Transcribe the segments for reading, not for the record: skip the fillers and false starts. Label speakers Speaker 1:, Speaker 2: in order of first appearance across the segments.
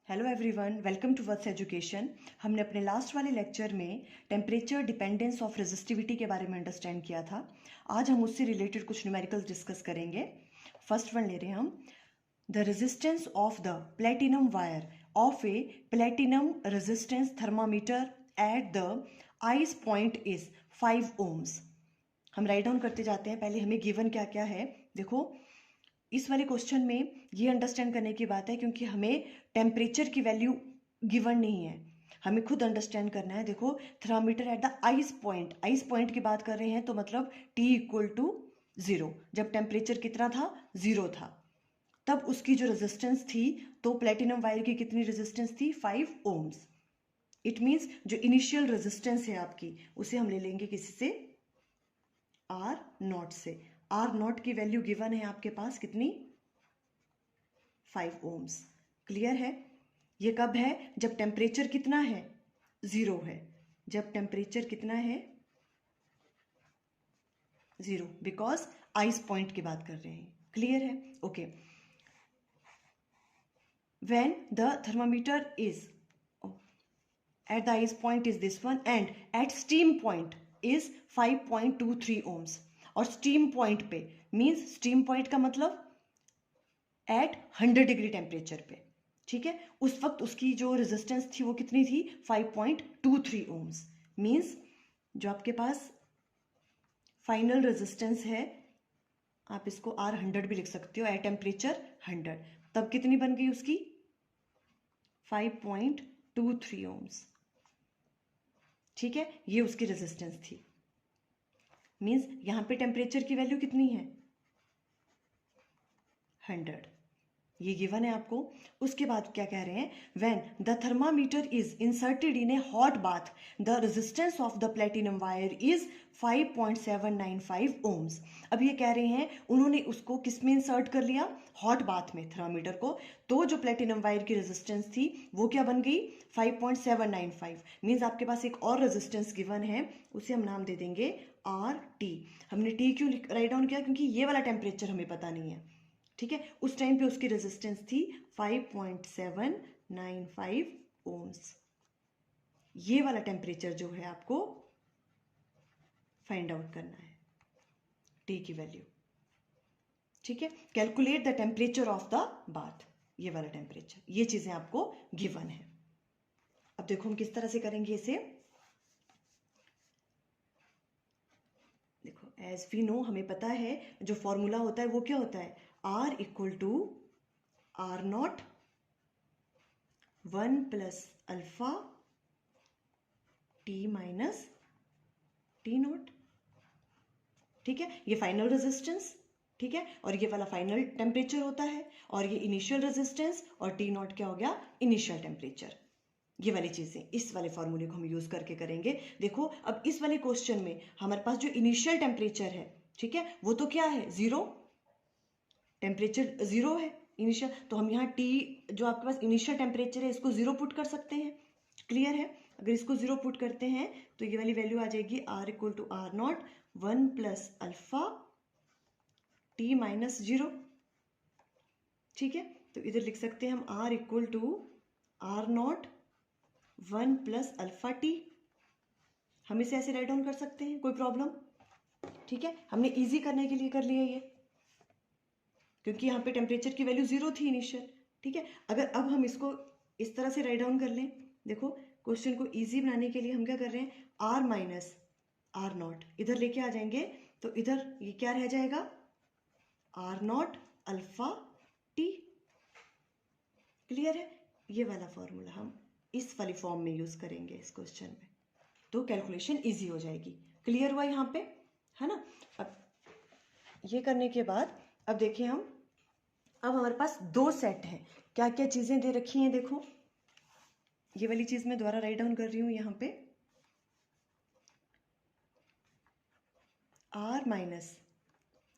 Speaker 1: Hello everyone, welcome to Words Education. हमने अपने last वाले लेक्चर में टेम्परेचर डिपेंडेंस ऑफ रेजिस्टिविटी के बारे में अंडरस्टैंड किया था। आज हम उससे रिलेटेड कुछ न्यूमेरिकल्स डिस्कस करेंगे। फर्स्ट वन ले रहे हैं हम, the resistance of the platinum wire of A platinum resistance thermometer eight the ice point is 5 ohms। हम राइट डाउन करते जाते हैं। पहले हमें गिवन क्या क्या है देखो। इस वाले क्वेश्चन में ये अंडरस्टैंड करने की बात है क्योंकि हमें टेम्परेचर की वैल्यू गिवन नहीं है, हमें खुद अंडरस्टैंड करना है। देखो, thermometer eight the ice point की बात कर रहे हैं तो मतलब T = 0। जब टेम्परेचर कितना था, 0 था, तब उसकी जो रेजिस्टेंस थी, तो प्लेटिनम वायर की कितनी रेजिस्टेंस थी, 5 ohms। इट मीन्स जो इनिशियल रेजिस्टेंस है आपकी, उसे हम ले लेंगे किसी से, R0 से। R0 की वैल्यू गिवन है आपके पास कितनी, 5 ohms। क्लियर है? ये कब है, जब टेम्परेचर कितना है, 0 है। जब टेम्परेचर कितना है, 0, बिकॉज आइस पॉइंट की बात कर रहे हैं। क्लियर है? Okay. When the thermometer is at the ice point is this one and at steam point is 5.23 ohms। और स्टीम पॉइंट पे मींस, स्टीम पॉइंट का मतलब एट 100 डिग्री टेम्परेचर पे, ठीक है। उस वक्त उसकी जो रेजिस्टेंस थी वो कितनी थी, 5.23 ohms। मींस जो आपके पास फाइनल रेजिस्टेंस है, आप इसको R100 भी लिख सकते हो, एट टेम्परेचर 100, तब कितनी बन गई उसकी, 5.23 ohms। ठीक है, ये उसकी रेजिस्टेंस थी। मीन्स यहां पे टेम्परेचर की वैल्यू कितनी है, 100। ये गिवन है आपको। उसके बाद क्या कह रहे हैं, when the thermometer is inserted in A hot bath the resistance of the platinum wire is 5.795 ohms। अब ये कह रहे हैं, उन्होंने उसको किस में इंसर्ट कर लिया, हॉट बाथ में, थर्मामीटर को। तो जो प्लेटिनम वायर की रेजिस्टेंस थी वो क्या बन गई, 5.795। मीन्स आपके पास एक और रेजिस्टेंस गिवन है, उसे हम नाम दे देंगे RT। हमने T क्यों राइट डाउन किया, क्योंकि ये वाला टेम्परेचर हमें पता नहीं है, ठीक है। उस टाइम पे उसकी रेजिस्टेंस थी 5.795 ohms। ये वाला टेम्परेचर जो है आपको फाइंड आउट करना है, T की वैल्यू, ठीक है। Calculate the temperature of the bath, ये वाला टेम्परेचर, ये चीजें आपको गिवन है। अब देखो हम किस तरह से करेंगे इसे। देखो, एज वी नो, हमें पता है जो फॉर्मूला होता है वो क्या होता है, R = R0 1 + alpha T - T0, ठीक है। ये फाइनल रेजिस्टेंस, ठीक है, और ये वाला फाइनल टेम्परेचर होता है, और ये इनिशियल रेजिस्टेंस, और T0 क्या हो गया, इनिशियल टेम्परेचर। ये वाली चीजें इस वाले फॉर्मूले को हम यूज करके करेंगे। देखो, अब इस वाले क्वेश्चन में हमारे पास जो इनिशियल टेम्परेचर है, ठीक है, वो तो क्या है, 0, टेम्परेचर 0 है इनिशियल। तो हम यहाँ T, जो आपके पास इनिशियल टेम्परेचर है, इसको 0 पुट कर सकते हैं। क्लियर है? अगर इसको 0 पुट करते हैं तो ये वाली वैल्यू आ जाएगी, R = R0 1 + अल्फा T - 0, ठीक है। तो इधर लिख सकते हैं हम R = R0 1 + अल्फा T। हम इसे ऐसे राइट डाउन कर सकते हैं, कोई प्रॉब्लम, ठीक है। हमने इजी करने के लिए कर लिया ये, क्योंकि यहाँ पे टेम्परेचर की वैल्यू 0 थी इनिशियल, ठीक है। अगर अब हम इसको इस तरह से राइट डाउन कर लें, देखो क्वेश्चन को इजी बनाने के लिए हम क्या कर रहे हैं, R - R0 इधर लेके आ जाएंगे, तो इधर ये क्या रह जाएगा, R0 अल्फा T। क्लियर है? ये वाला फॉर्मूला हम इस वाली फॉर्म में यूज करेंगे इस क्वेश्चन में, तो कैलकुलेशन इजी हो जाएगी। क्लियर हुआ यहाँ पे, है ना। अब ये करने के बाद, अब देखिए हम, अब हमारे पास 2 सेट हैं। क्या क्या चीजें दे रखी हैं, देखो, ये वाली चीज मैं दोबारा राइट डाउन कर रही हूं यहाँ पे, R -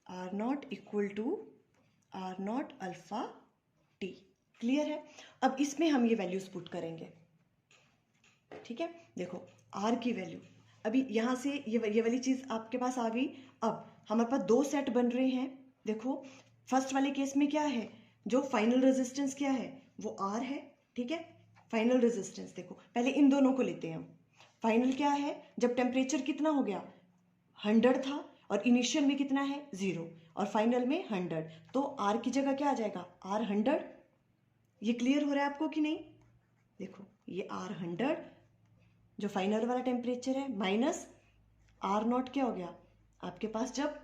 Speaker 1: R0 = R0 alpha T। Clear है? अब इसमें हम ये वैल्यूज पुट करेंगे, ठीक है। देखो, R की वैल्यू, अभी यहां से ये वाली चीज आपके पास आ गई। अब हमारे पास 2 सेट बन रहे हैं। देखो, फर्स्ट वाले केस में क्या है, जो फाइनल रेजिस्टेंस क्या है, वो R है, ठीक है। फाइनल रेजिस्टेंस देखो, पहले इन दोनों को लेते हैं हम। फाइनल क्या है, जब टेम्परेचर कितना हो गया 100 था और इनिशियल में कितना है 0 और फाइनल में 100, तो आर की जगह क्या आ जाएगा आर 100। ये क्लियर हो रहा है आपको कि नहीं? देखो ये आर 100 जो फाइनल वाला टेम्परेचर है माइनस आर नॉट क्या हो गया आपके पास जब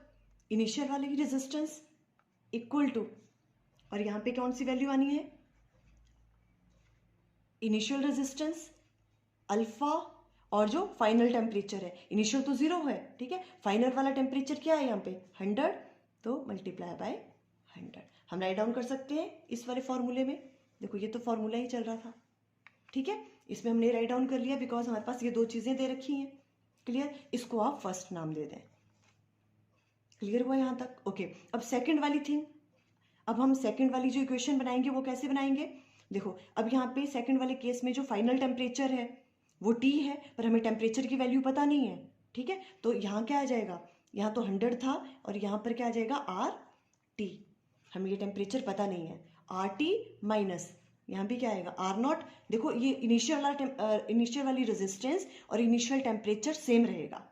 Speaker 1: इनिशियल वाले की रेजिस्टेंस इक्वल टू, और यहां पे कौन सी वैल्यू आनी है इनिशियल रेजिस्टेंस अल्फा और जो फाइनल टेम्परेचर है, इनिशियल तो 0 है, ठीक है, फाइनल वाला टेम्परेचर क्या है यहाँ पे 100, तो मल्टीप्लाई बाय 100 हम राइट डाउन कर सकते हैं इस वाले फॉर्मूले में। देखो ये तो फॉर्मूला ही चल रहा था, ठीक है, इसमें हमने राइट डाउन कर लिया बिकॉज हमारे पास ये दो चीजें दे रखी हैं। क्लियर, इसको आप फर्स्ट नाम दे दें। क्लियर हुआ यहां तक? ओके, अब सेकंड वाली थिंग, अब हम सेकंड वाली जो इक्वेशन बनाएंगे वो कैसे बनाएंगे? देखो अब यहाँ पे सेकंड वाले केस में जो फाइनल टेम्परेचर है वो T है, पर हमें टेम्परेचर की वैल्यू पता नहीं है, ठीक है, तो यहाँ क्या आ जाएगा, यहाँ तो 100 था और यहाँ पर क्या आ जाएगा RT, हमें ये टेम्परेचर पता नहीं है, RT माइनस यहाँ भी क्या आएगा R नॉट। देखो ये इनिशियल वाली रेजिस्टेंस और इनिशियल टेम्परेचर सेम रहेगा,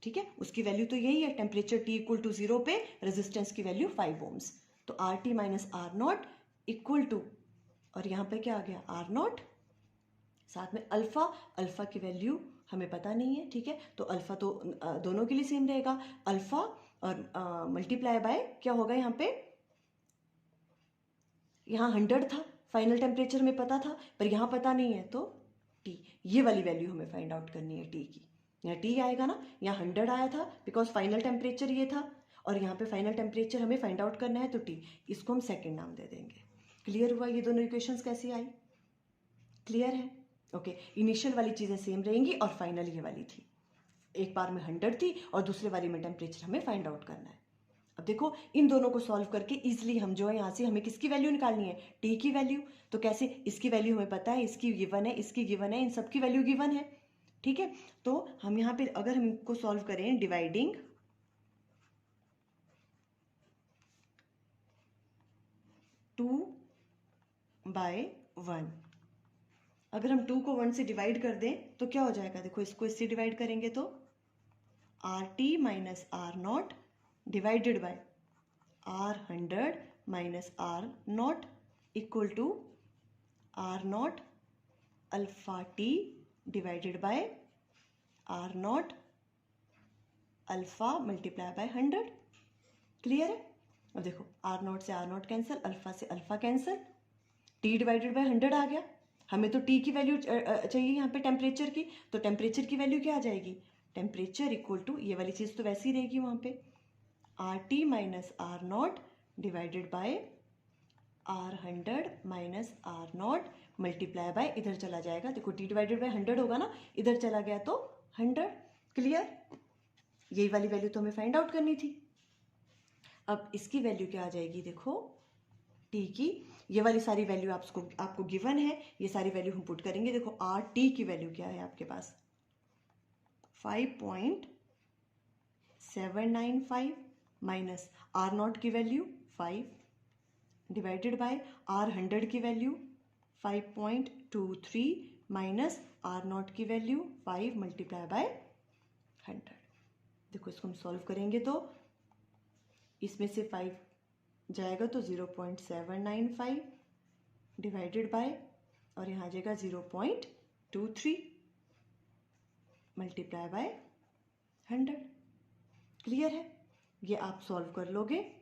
Speaker 1: ठीक है, उसकी वैल्यू तो यही है, टेम्परेचर T इक्वल टू 0 पे रेजिस्टेंस की वैल्यू 5 ओम्स, तो RT minus R nought equal to, और यहाँ पे क्या आ गया R नॉट, साथ में अल्फा, अल्फा की वैल्यू हमें पता नहीं है, ठीक है, तो अल्फा तो दोनों के लिए सेम रहेगा, अल्फा और मल्टीप्लाई बाय क्या होगा यहाँ पे, यहाँ 100 था फाइनल टेम्परेचर में पता था, पर यहाँ पता नहीं है, तो T, ये वाली वैल्यू हमें फाइंड आउट करनी है T की। यहाँ T आएगा ना, यहाँ 100 आया था बिकॉज फाइनल टेम्परेचर ये था, और यहाँ पे फाइनल टेम्परेचर हमें फाइंड आउट करना है, तो T, इसको हम सेकेंड नाम दे देंगे। क्लियर हुआ ये दोनों इक्वेशंस कैसी आई? क्लियर है? ओके, इनिशियल वाली चीजें सेम रहेंगी और फाइनल ये वाली थी, एक बार में 100 थी और दूसरे वाली में टेम्परेचर हमें फाइंड आउट करना है। अब देखो इन दोनों को सॉल्व करके इजीली हम जो है यहाँ से हमें किसकी वैल्यू निकालनी है, T की वैल्यू, तो कैसे, इसकी वैल्यू हमें पता है, इसकी गिवन है, इसकी गिवन है, इन सब की वैल्यू गिवन है, ठीक है, तो हम यहाँ पे अगर हम इनको सॉल्व करें डिवाइडिंग 2/1, अगर हम 2 को 1 से डिवाइड कर दें तो क्या हो जाएगा, देखो इसको इससे डिवाइड करेंगे तो RT minus R nought divided by R100 minus R nought equal to R nought alpha T divided by R nought alpha multiply by 100। Clear है? अब देखो R नॉट से R नॉट कैंसिल, अल्फा से alpha cancel, T divided by 100 आ गया, हमें तो T की वैल्यू चाहिए यहाँ पे टेम्परेचर की, तो टेम्परेचर की वैल्यू क्या आ जाएगी, टेम्परेचर इक्वल टू, ये वाली चीज तो वैसी रहेगी वहां पे, RT minus R nought divided by R100 minus R not multiply by, इधर चला जाएगा, देखो T डिवाइडेड बाय 100 होगा ना, इधर चला गया तो 100। क्लियर, यही वाली वैल्यू तो हमें फाइंड आउट करनी थी। अब इसकी वैल्यू क्या आ जाएगी, देखो T की, ये वाली सारी वैल्यू आपको गिवन है, ये सारी वैल्यू हम पुट करेंगे। देखो RT की वैल्यू क्या है आपके पास 5.795 माइनस R नॉट की वैल्यू 5 डिवाइडेड बाय R100 की वैल्यू 5.23 माइनस R नॉट की वैल्यू 5 मल्टीप्लाई बाय 100। देखो इसको हम सॉल्व करेंगे तो इसमें से 5 जाएगा तो 0.795 डिवाइडेड बाय, और यहाँ आ जाएगा 0.23 मल्टीप्लाई बाय 100। क्लियर है? ये आप सॉल्व कर लोगे